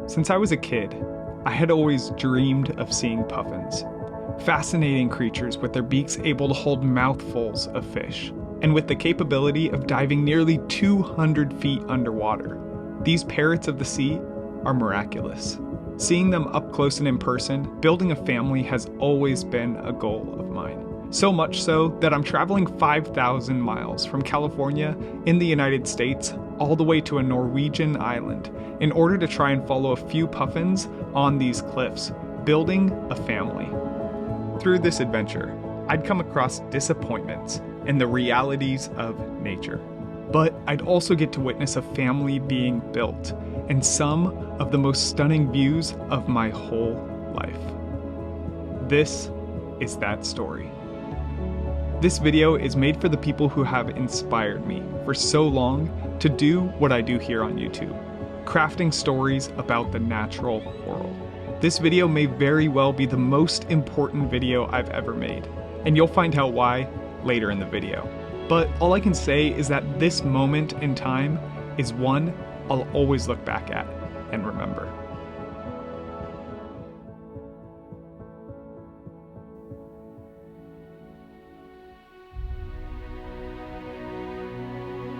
Since I was a kid, I had always dreamed of seeing puffins. Fascinating creatures with their beaks able to hold mouthfuls of fish, and with the capability of diving nearly 200 feet underwater. These parrots of the sea are miraculous. Seeing them up close and in person, building a family has always been a goal of mine. So much so that I'm traveling 5,000 miles from California in the United States all the way to a Norwegian island in order to try and follow a few puffins on these cliffs, building a family. Through this adventure, I'd come across disappointments and the realities of nature. But I'd also get to witness a family being built and some of the most stunning views of my whole life. This is that story. This video is made for the people who have inspired me for so long to do what I do here on YouTube, crafting stories about the natural world. This video may very well be the most important video I've ever made, and you'll find out why later in the video. But all I can say is that this moment in time is one I'll always look back at and remember.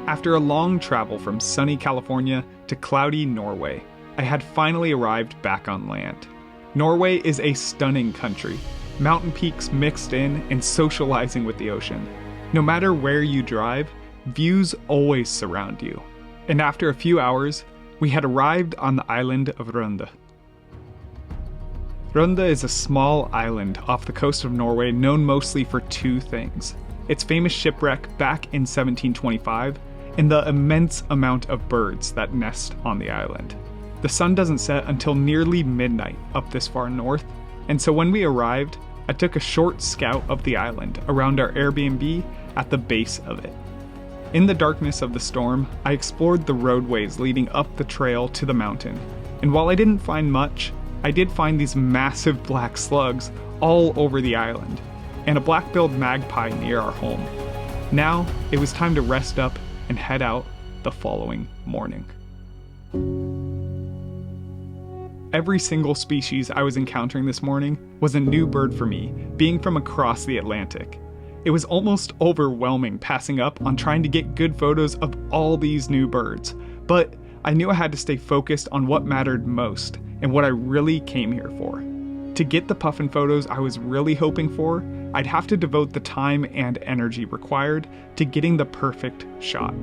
After a long travel from sunny California to cloudy Norway, I had finally arrived back on land. Norway is a stunning country, mountain peaks mixed in and socializing with the ocean. No matter where you drive, views always surround you. And after a few hours, we had arrived on the island of Runde. Runde is a small island off the coast of Norway known mostly for two things: its famous shipwreck back in 1725 and the immense amount of birds that nest on the island. The sun doesn't set until nearly midnight up this far north, and so when we arrived, I took a short scout of the island around our Airbnb at the base of it. In the darkness of the storm, I explored the roadways leading up the trail to the mountain, and while I didn't find much, I did find these massive black slugs all over the island, and a black-billed magpie near our home. Now, it was time to rest up and head out the following morning. Every single species I was encountering this morning was a new bird for me, being from across the Atlantic. It was almost overwhelming passing up on trying to get good photos of all these new birds, but I knew I had to stay focused on what mattered most and what I really came here for. To get the puffin photos I was really hoping for, I'd have to devote the time and energy required to getting the perfect shot.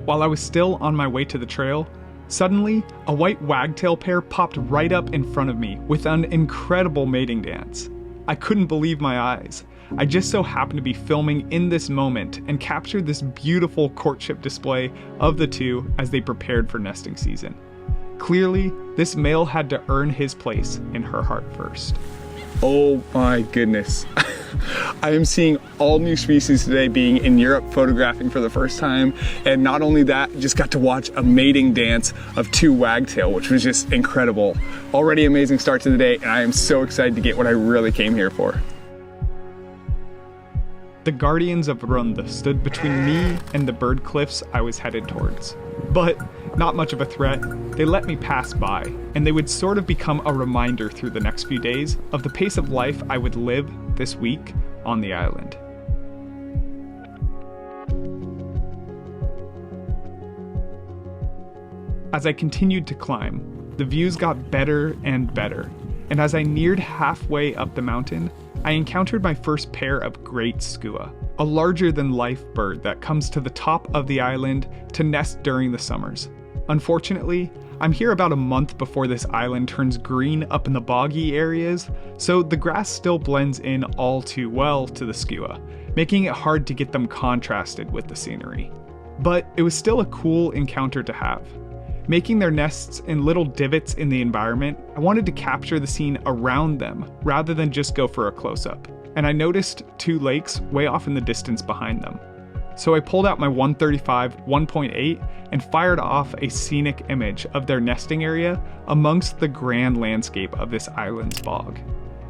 While I was still on my way to the trail, suddenly, a white wagtail pair popped right up in front of me with an incredible mating dance. I couldn't believe my eyes. I just so happened to be filming in this moment and captured this beautiful courtship display of the two as they prepared for nesting season. Clearly, this male had to earn his place in her heart first. Oh my goodness. I am seeing all new species today being in Europe photographing for the first time. And not only that, just got to watch a mating dance of two wagtail, which was just incredible. Already amazing start to the day, and I am so excited to get what I really came here for. The guardians of Runde stood between me and the bird cliffs I was headed towards. But not much of a threat, they let me pass by, and they would sort of become a reminder through the next few days of the pace of life I would live this week on the island. As I continued to climb, the views got better and better, and as I neared halfway up the mountain, I encountered my first pair of great skua, a larger-than-life bird that comes to the top of the island to nest during the summers. Unfortunately, I'm here about a month before this island turns green up in the boggy areas, so the grass still blends in all too well to the skua, making it hard to get them contrasted with the scenery. But it was still a cool encounter to have. Making their nests in little divots in the environment, I wanted to capture the scene around them rather than just go for a close-up, and I noticed two lakes way off in the distance behind them. So I pulled out my 135 1.8 and fired off a scenic image of their nesting area amongst the grand landscape of this island's bog.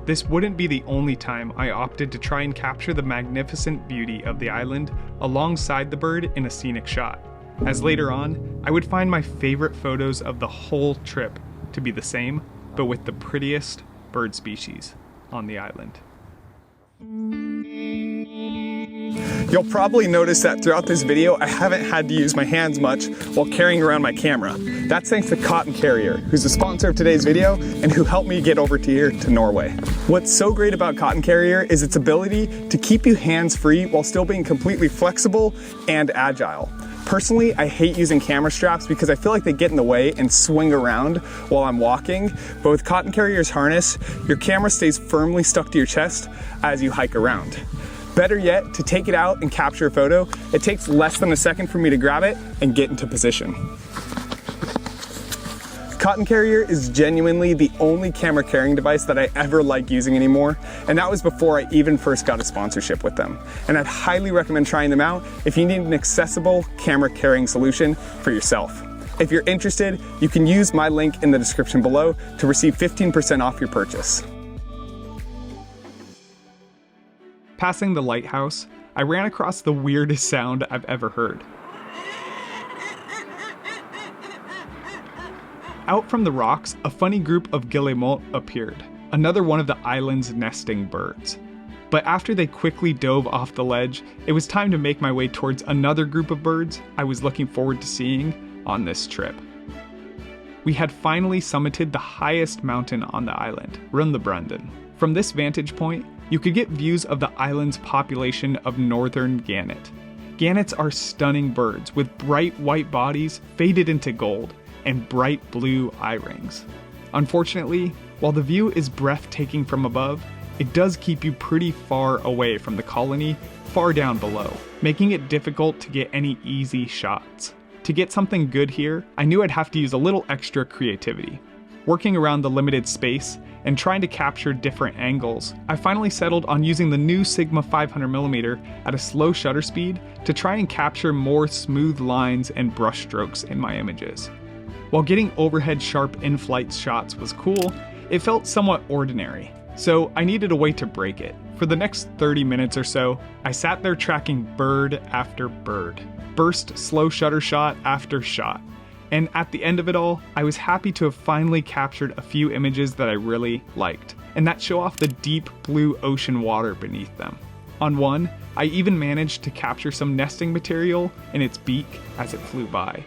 This wouldn't be the only time I opted to try and capture the magnificent beauty of the island alongside the bird in a scenic shot, as later on, I would find my favorite photos of the whole trip to be the same, but with the prettiest bird species on the island. You'll probably notice that throughout this video, I haven't had to use my hands much while carrying around my camera. That's thanks to Cotton Carrier, who's the sponsor of today's video and who helped me get over to here to Norway. What's so great about Cotton Carrier is its ability to keep you hands-free while still being completely flexible and agile. Personally, I hate using camera straps because I feel like they get in the way and swing around while I'm walking, but with Cotton Carrier's harness, your camera stays firmly stuck to your chest as you hike around. Better yet, to take it out and capture a photo, it takes less than a second for me to grab it and get into position. Cotton Carrier is genuinely the only camera carrying device that I ever like using anymore, and that was before I even first got a sponsorship with them. And I'd highly recommend trying them out if you need an accessible camera carrying solution for yourself. If you're interested, you can use my link in the description below to receive 15% off your purchase. Passing the lighthouse, I ran across the weirdest sound I've ever heard. Out from the rocks, a funny group of guillemot appeared, another one of the island's nesting birds. But after they quickly dove off the ledge, it was time to make my way towards another group of birds I was looking forward to seeing on this trip. We had finally summited the highest mountain on the island, runde. From this vantage point, you could get views of the island's population of northern gannet. Gannets are stunning birds with bright white bodies faded into gold and bright blue eye rings. Unfortunately, while the view is breathtaking from above, it does keep you pretty far away from the colony far down below, making it difficult to get any easy shots. To get something good here, I knew I'd have to use a little extra creativity. Working around the limited space and trying to capture different angles, I finally settled on using the new Sigma 500mm at a slow shutter speed to try and capture more smooth lines and brush strokes in my images. While getting overhead sharp in-flight shots was cool, it felt somewhat ordinary, so I needed a way to break it. For the next 30 minutes or so, I sat there tracking bird after bird, burst slow shutter shot after shot. And at the end of it all, I was happy to have finally captured a few images that I really liked, and that show off the deep blue ocean water beneath them. On one, I even managed to capture some nesting material in its beak as it flew by.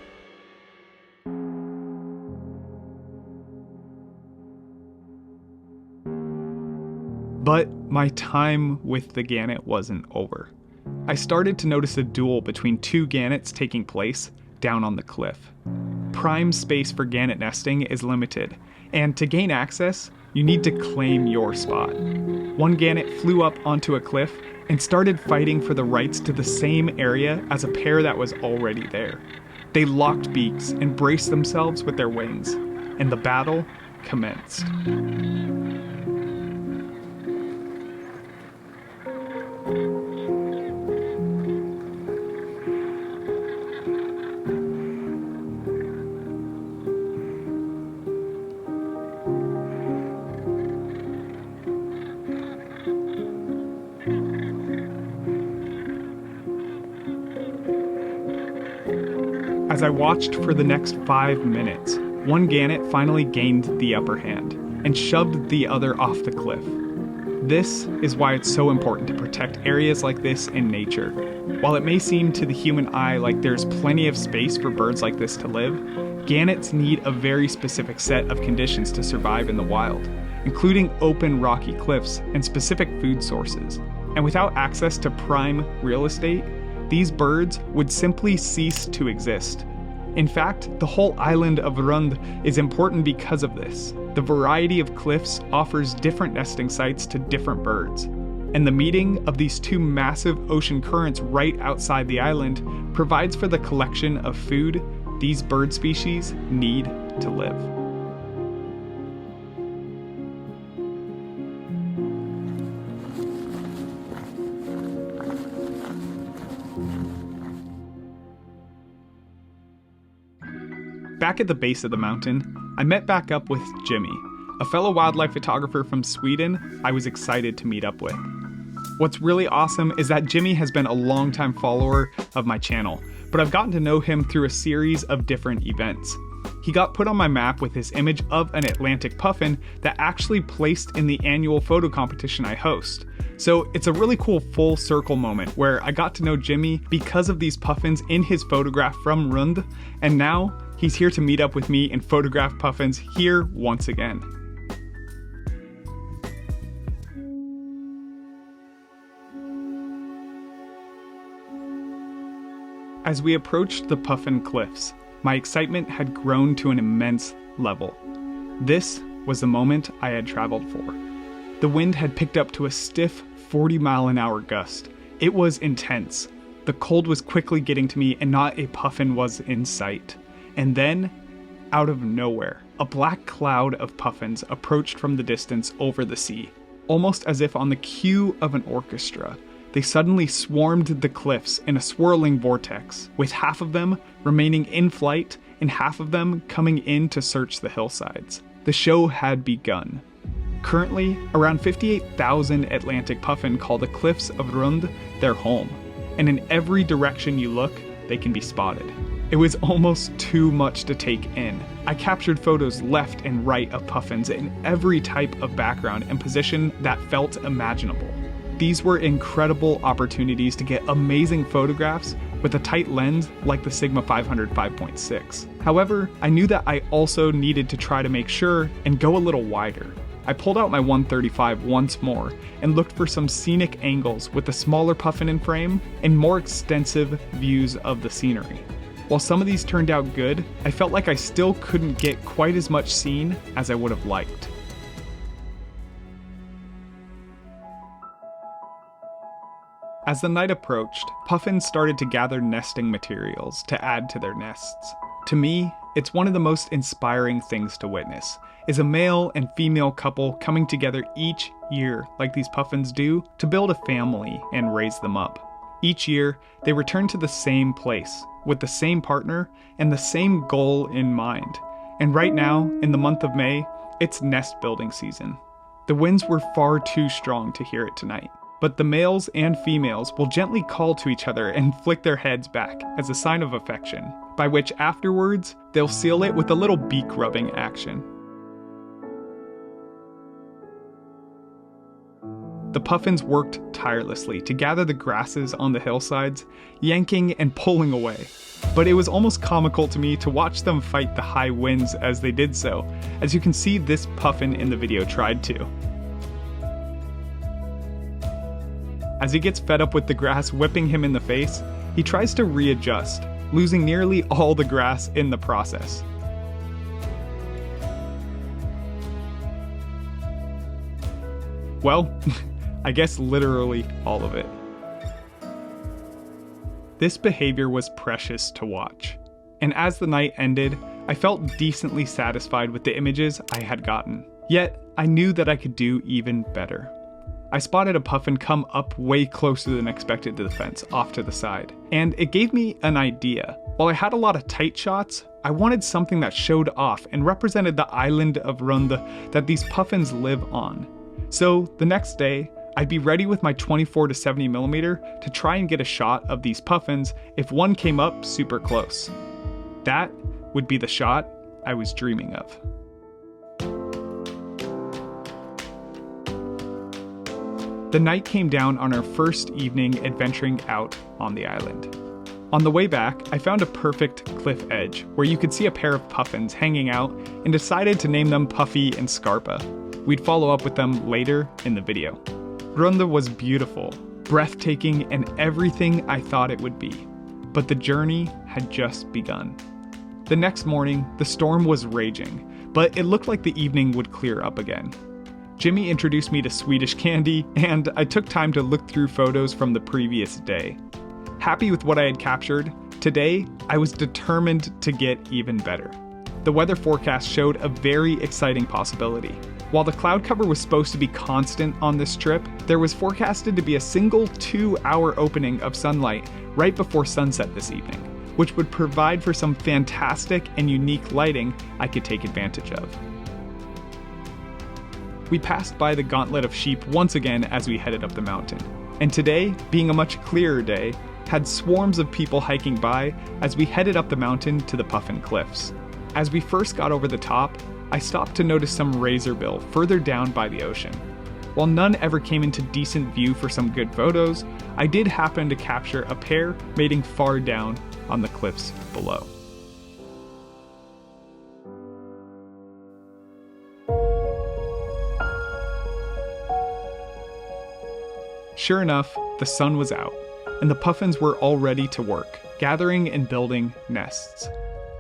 But my time with the gannet wasn't over. I started to notice a duel between two gannets taking place down on the cliff. Prime space for gannet nesting is limited, and to gain access, you need to claim your spot. One gannet flew up onto a cliff and started fighting for the rights to the same area as a pair that was already there. They locked beaks and braced themselves with their wings, and the battle commenced. As I watched for the next 5 minutes, one gannet finally gained the upper hand and shoved the other off the cliff. This is why it's so important to protect areas like this in nature. While it may seem to the human eye like there's plenty of space for birds like this to live, gannets need a very specific set of conditions to survive in the wild, including open rocky cliffs and specific food sources. And without access to prime real estate, these birds would simply cease to exist. In fact, the whole island of Runde is important because of this. The variety of cliffs offers different nesting sites to different birds, and the meeting of these two massive ocean currents right outside the island provides for the collection of food these bird species need to live. Back at the base of the mountain, I met back up with Jimmy, a fellow wildlife photographer from Sweden I was excited to meet up with. What's really awesome is that Jimmy has been a longtime follower of my channel, but I've gotten to know him through a series of different events. he got put on my map with his image of an Atlantic Puffin that actually placed in the annual photo competition I host. So it's a really cool full circle moment where I got to know Jimmy because of these puffins in his photograph from Runde, and now he's here to meet up with me and photograph puffins here once again. As we approached the Puffin cliffs, my excitement had grown to an immense level. This was the moment I had traveled for. The wind had picked up to a stiff 40-mile-an-hour gust. It was intense. The cold was quickly getting to me and not a puffin was in sight. And then, out of nowhere, a black cloud of puffins approached from the distance over the sea. Almost as if on the cue of an orchestra, they suddenly swarmed the cliffs in a swirling vortex, with half of them remaining in flight and half of them coming in to search the hillsides. The show had begun. Currently, around 58,000 Atlantic Puffin call the cliffs of Runde their home, and in every direction you look, they can be spotted. It was almost too much to take in. I captured photos left and right of puffins in every type of background and position that felt imaginable. These were incredible opportunities to get amazing photographs with a tight lens like the Sigma 500 5.6. However, I knew that I also needed to try to make sure and go a little wider. I pulled out my 135 once more and looked for some scenic angles with a smaller puffin in frame and more extensive views of the scenery. While some of these turned out good, I felt like I still couldn't get quite as much seen as I would have liked. As the night approached, puffins started to gather nesting materials to add to their nests. To me, it's one of the most inspiring things to witness, is a male and female couple coming together each year like these puffins do to build a family and raise them up. Each year, they return to the same place, with the same partner and the same goal in mind. And right now, in the month of May, it's nest building season. The winds were far too strong to hear it tonight, but the males and females will gently call to each other and flick their heads back as a sign of affection, by which afterwards, they'll seal it with a little beak rubbing action. The puffins worked tirelessly to gather the grasses on the hillsides, yanking and pulling away. But it was almost comical to me to watch them fight the high winds as they did so, as you can see this puffin in the video tried to. As he gets fed up with the grass whipping him in the face, he tries to readjust, losing nearly all the grass in the process. Well, I guess literally all of it. This behavior was precious to watch, and as the night ended, I felt decently satisfied with the images I had gotten. Yet, I knew that I could do even better. I spotted a puffin come up way closer than expected to the fence, off to the side, and it gave me an idea. While I had a lot of tight shots, I wanted something that showed off and represented the island of Runde that these puffins live on. So, the next day, I'd be ready with my 24 to 70mm to try and get a shot of these puffins if one came up super close. That would be the shot I was dreaming of. The night came down on our first evening adventuring out on the island. On the way back, I found a perfect cliff edge where you could see a pair of puffins hanging out and decided to name them Puffy and Scarpa. We'd follow up with them later in the video. Runde was beautiful, breathtaking, and everything I thought it would be. But the journey had just begun. The next morning, the storm was raging, but it looked like the evening would clear up again. Jimmy introduced me to Swedish candy, and I took time to look through photos from the previous day. Happy with what I had captured, today I was determined to get even better. The weather forecast showed a very exciting possibility. While the cloud cover was supposed to be constant on this trip, there was forecasted to be a single 2-hour opening of sunlight right before sunset this evening, which would provide for some fantastic and unique lighting I could take advantage of. We passed by the gauntlet of sheep once again as we headed up the mountain, and today, being a much clearer day, had swarms of people hiking by as we headed up the mountain to the Puffin Cliffs. As we first got over the top, I stopped to notice some razorbill further down by the ocean. While none ever came into decent view for some good photos, I did happen to capture a pair mating far down on the cliffs below. Sure enough, the sun was out, and the puffins were all ready to work, gathering and building nests.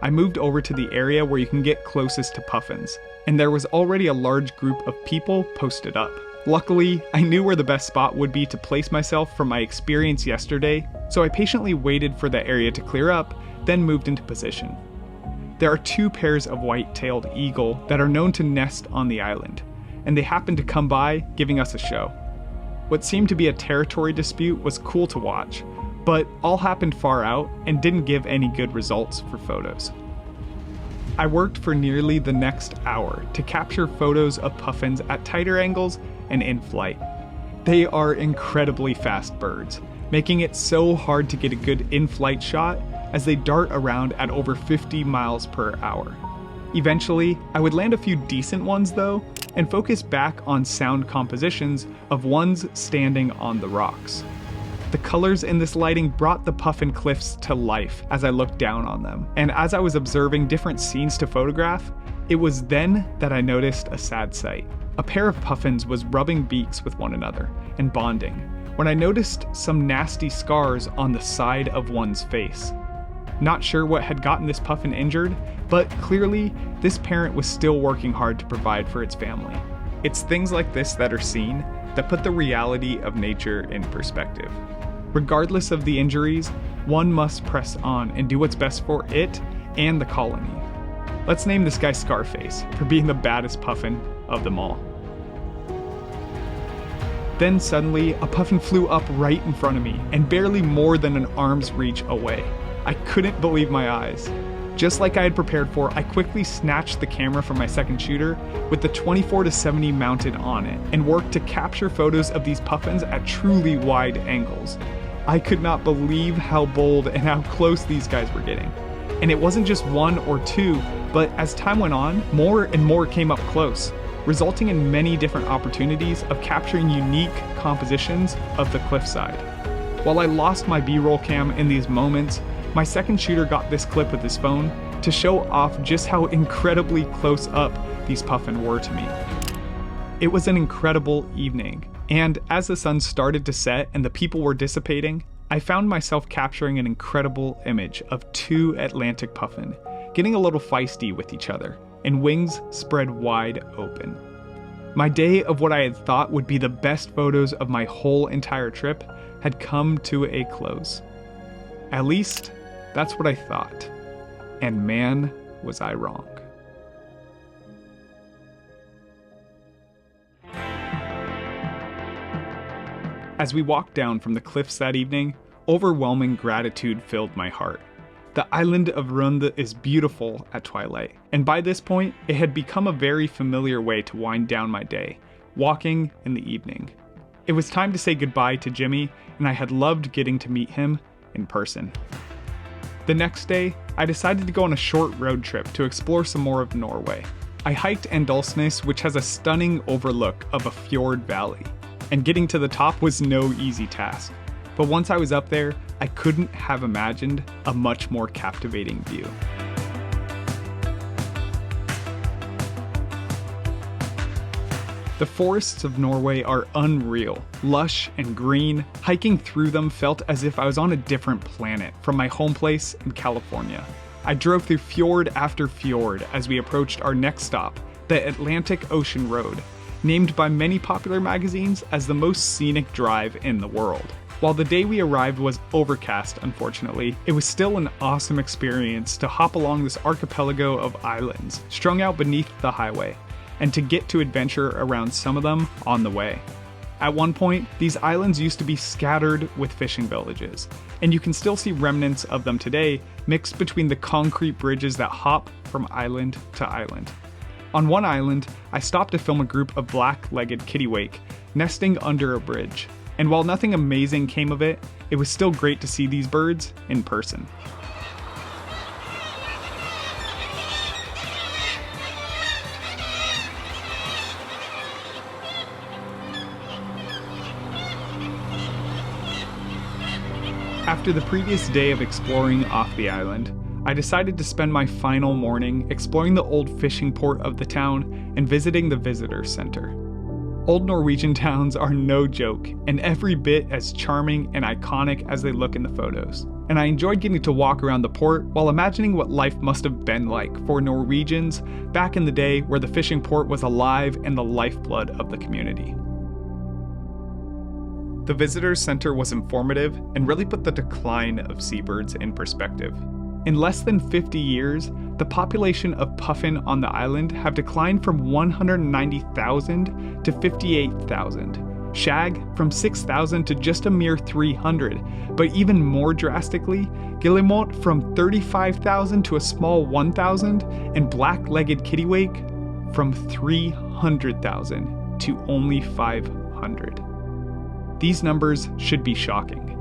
I moved over to the area where you can get closest to puffins, and there was already a large group of people posted up. Luckily, I knew where the best spot would be to place myself from my experience yesterday, so I patiently waited for the area to clear up, then moved into position. There are 2 pairs of white-tailed eagle that are known to nest on the island, and they happened to come by, giving us a show. What seemed to be a territory dispute was cool to watch, but all happened far out and didn't give any good results for photos. I worked for nearly the next hour to capture photos of puffins at tighter angles and in flight. They are incredibly fast birds, making it so hard to get a good in-flight shot as they dart around at over 50 miles per hour. Eventually, I would land a few decent ones though, and focus back on sound compositions of ones standing on the rocks. The colors in this lighting brought the puffin cliffs to life as I looked down on them, and as I was observing different scenes to photograph, it was then that I noticed a sad sight. A pair of puffins was rubbing beaks with one another and bonding, when I noticed some nasty scars on the side of one's face. Not sure what had gotten this puffin injured, but clearly this parent was still working hard to provide for its family. It's things like this that are seen that put the reality of nature in perspective. Regardless of the injuries, one must press on and do what's best for it and the colony. Let's name this guy Scarface for being the baddest puffin of them all. Then suddenly, a puffin flew up right in front of me and barely more than an arm's reach away. I couldn't believe my eyes. Just like I had prepared for, I quickly snatched the camera from my second shooter with the 24-70 mounted on it and worked to capture photos of these puffins at truly wide angles. I could not believe how bold and how close these guys were getting. And it wasn't just 1 or 2, but as time went on, more and more came up close, resulting in many different opportunities of capturing unique compositions of the cliffside. While I lost my B-roll cam in these moments, my second shooter got this clip with his phone to show off just how incredibly close up these puffin were to me. It was an incredible evening, and as the sun started to set and the people were dissipating, I found myself capturing an incredible image of 2 Atlantic puffin, getting a little feisty with each other, and wings spread wide open. My day of what I had thought would be the best photos of my whole entire trip had come to a close. At least, that's what I thought. And man, was I wrong. As we walked down from the cliffs that evening, overwhelming gratitude filled my heart. The island of Runde is beautiful at twilight, and by this point, it had become a very familiar way to wind down my day, walking in the evening. It was time to say goodbye to Jimmy, and I had loved getting to meet him in person. The next day, I decided to go on a short road trip to explore some more of Norway. I hiked Andalsnes, which has a stunning overlook of a fjord valley, and getting to the top was no easy task. But once I was up there, I couldn't have imagined a much more captivating view. The forests of Norway are unreal, lush and green. Hiking through them felt as if I was on a different planet from my home place in California. I drove through fjord after fjord as we approached our next stop, the Atlantic Ocean Road, named by many popular magazines as the most scenic drive in the world. While the day we arrived was overcast, unfortunately, it was still an awesome experience to hop along this archipelago of islands strung out beneath the highway, and to get to adventure around some of them on the way. At one point, these islands used to be scattered with fishing villages, and you can still see remnants of them today mixed between the concrete bridges that hop from island to island. On one island, I stopped to film a group of black-legged kittiwake nesting under a bridge, and while nothing amazing came of it, it was still great to see these birds in person. After the previous day of exploring off the island, I decided to spend my final morning exploring the old fishing port of the town and visiting the visitor center. Old Norwegian towns are no joke, and every bit as charming and iconic as they look in the photos. And I enjoyed getting to walk around the port while imagining what life must have been like for Norwegians back in the day where the fishing port was alive and the lifeblood of the community. The Visitors Center was informative and really put the decline of seabirds in perspective. In less than 50 years, the population of puffin on the island have declined from 190,000 to 58,000. Shag from 6,000 to just a mere 300, but even more drastically, guillemot from 35,000 to a small 1,000, and black-legged kittiwake from 300,000 to only 500. These numbers should be shocking.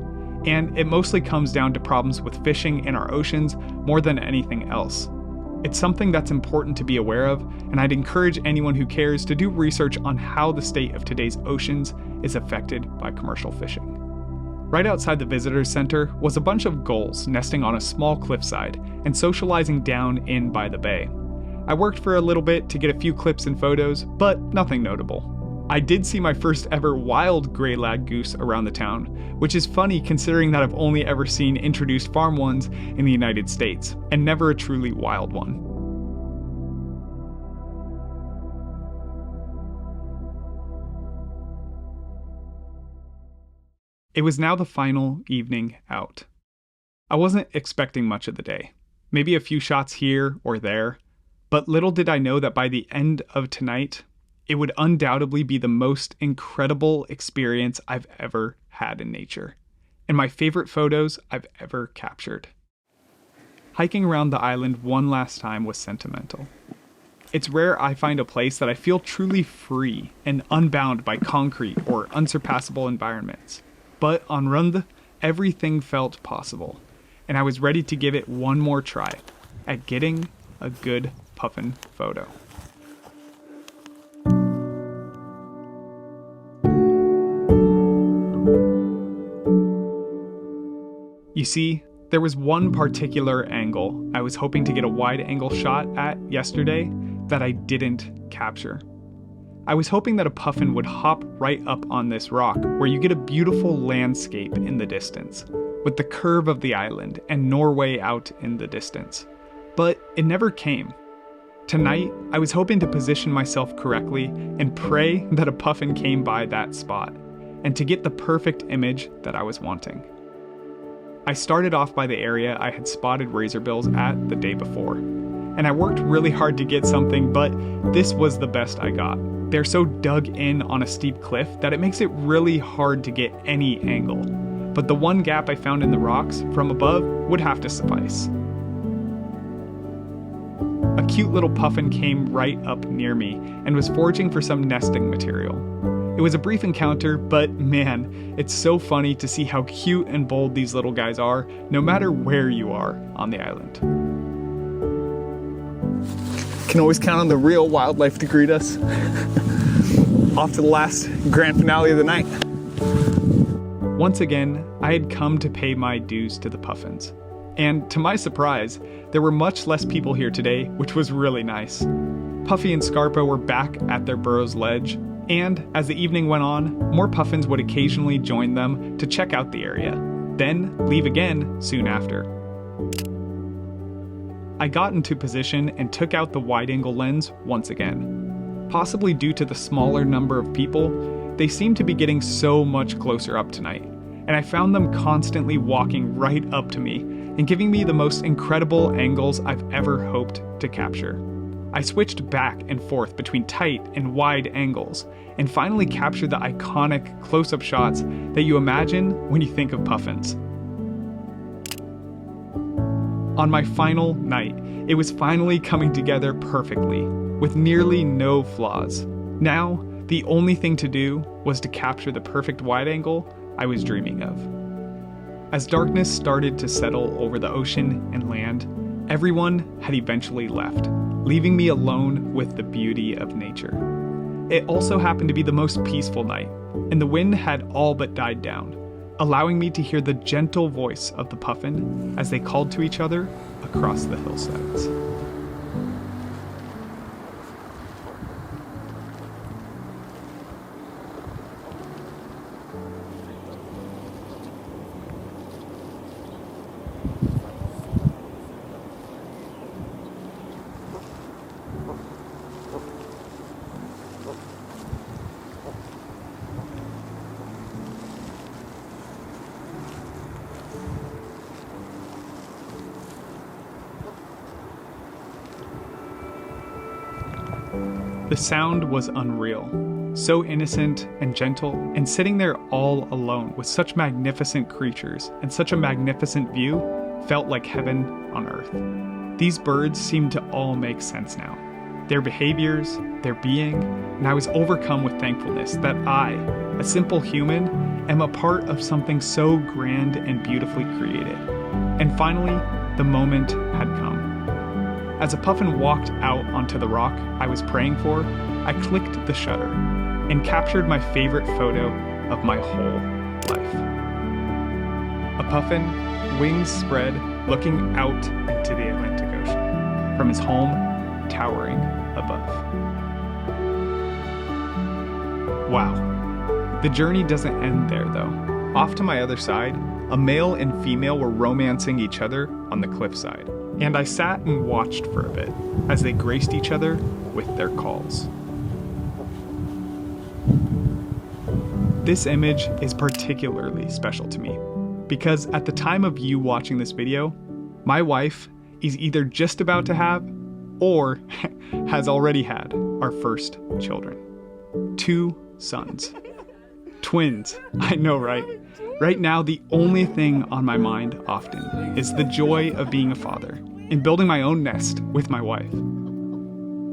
And it mostly comes down to problems with fishing in our oceans more than anything else. It's something that's important to be aware of, and I'd encourage anyone who cares to do research on how the state of today's oceans is affected by commercial fishing. Right outside the Visitors Center was a bunch of gulls nesting on a small cliffside and socializing down in by the bay. I worked for a little bit to get a few clips and photos, but nothing notable. I did see my first ever wild gray lag goose around the town, which is funny considering that I've only ever seen introduced farm ones in the United States, and never a truly wild one. It was now the final evening out. I wasn't expecting much of the day, maybe a few shots here or there, but little did I know that by the end of tonight, it would undoubtedly be the most incredible experience I've ever had in nature, and my favorite photos I've ever captured. Hiking around the island one last time was sentimental. It's rare I find a place that I feel truly free and unbound by concrete or unsurpassable environments. But on Runde, everything felt possible, and I was ready to give it one more try at getting a good puffin photo. You see, there was one particular angle I was hoping to get a wide-angle shot at yesterday that I didn't capture. I was hoping that a puffin would hop right up on this rock where you get a beautiful landscape in the distance, with the curve of the island and Norway out in the distance. But it never came. Tonight, I was hoping to position myself correctly and pray that a puffin came by that spot, and to get the perfect image that I was wanting. I started off by the area I had spotted razorbills at the day before, and I worked really hard to get something, but this was the best I got. They're so dug in on a steep cliff that it makes it really hard to get any angle, but the one gap I found in the rocks from above would have to suffice. A cute little puffin came right up near me and was foraging for some nesting material. It was a brief encounter, but man, it's so funny to see how cute and bold these little guys are, no matter where you are on the island. Can always count on the real wildlife to greet us. Off to the last grand finale of the night. Once again, I had come to pay my dues to the puffins. And to my surprise, there were much less people here today, which was really nice. Puffy and Scarpa were back at their burrow's ledge, and as the evening went on, more puffins would occasionally join them to check out the area, then leave again soon after. I got into position and took out the wide-angle lens once again. Possibly due to the smaller number of people, they seemed to be getting so much closer up tonight, and I found them constantly walking right up to me and giving me the most incredible angles I've ever hoped to capture. I switched back and forth between tight and wide angles, and finally captured the iconic close-up shots that you imagine when you think of puffins. On my final night, it was finally coming together perfectly, with nearly no flaws. Now, the only thing to do was to capture the perfect wide angle I was dreaming of. As darkness started to settle over the ocean and land, everyone had eventually left, leaving me alone with the beauty of nature. It also happened to be the most peaceful night, and the wind had all but died down. allowing me to hear the gentle voice of the puffin as they called to each other across the hillsides. The sound was unreal, so innocent and gentle, and sitting there all alone with such magnificent creatures and such a magnificent view felt like heaven on earth. These birds seemed to all make sense now. Their behaviors, their being, and I was overcome with thankfulness that I, a simple human, am a part of something so grand and beautifully created. And finally, the moment had come. As a puffin walked out onto the rock I was praying for, I clicked the shutter and captured my favorite photo of my whole life. A puffin, wings spread, looking out into the Atlantic Ocean, from his home towering above. Wow. The journey doesn't end there though. Off to my other side, a male and female were romancing each other on the cliffside. And I sat and watched for a bit as they graced each other with their calls. This image is particularly special to me because at the time of you watching this video, my wife is either just about to have or has already had our first children. 2 sons. Twins, I know, right? Right now, the only thing on my mind often is the joy of being a father and building my own nest with my wife.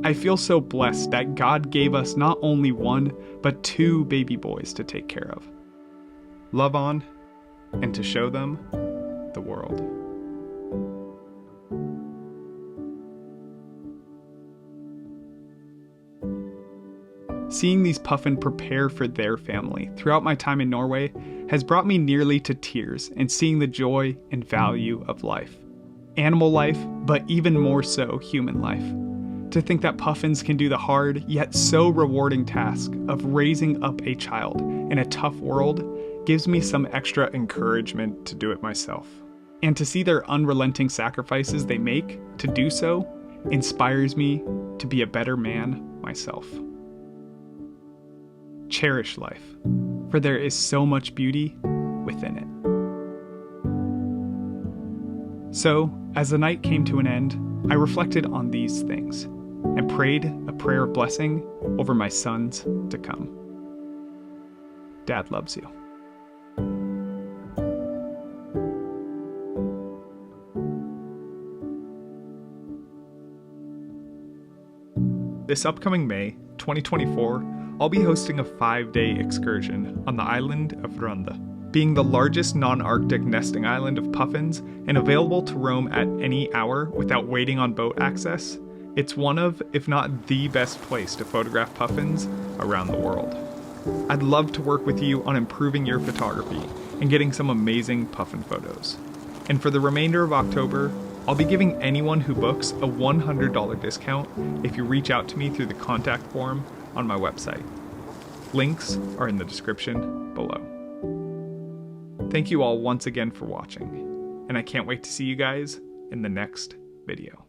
I feel so blessed that God gave us not only 1, but 2 baby boys to take care of, love on, and to show them the world. Seeing these puffin prepare for their family throughout my time in Norway has brought me nearly to tears in seeing the joy and value of life. Animal life, but even more so human life. To think that puffins can do the hard, yet so rewarding task of raising up a child in a tough world gives me some extra encouragement to do it myself. And to see their unrelenting sacrifices they make to do so inspires me to be a better man myself. Cherish life, for there is so much beauty within it. So, as the night came to an end, I reflected on these things and prayed a prayer of blessing over my sons to come. Dad loves you. This upcoming May, 2024, I'll be hosting a 5-day excursion on the island of Runde. Being the largest non-Arctic nesting island of puffins and available to roam at any hour without waiting on boat access, it's one of, if not the best place to photograph puffins around the world. I'd love to work with you on improving your photography and getting some amazing puffin photos. And for the remainder of October, I'll be giving anyone who books a $100 discount if you reach out to me through the contact form on my website. Links are in the description below. Thank you all once again for watching, and I can't wait to see you guys in the next video.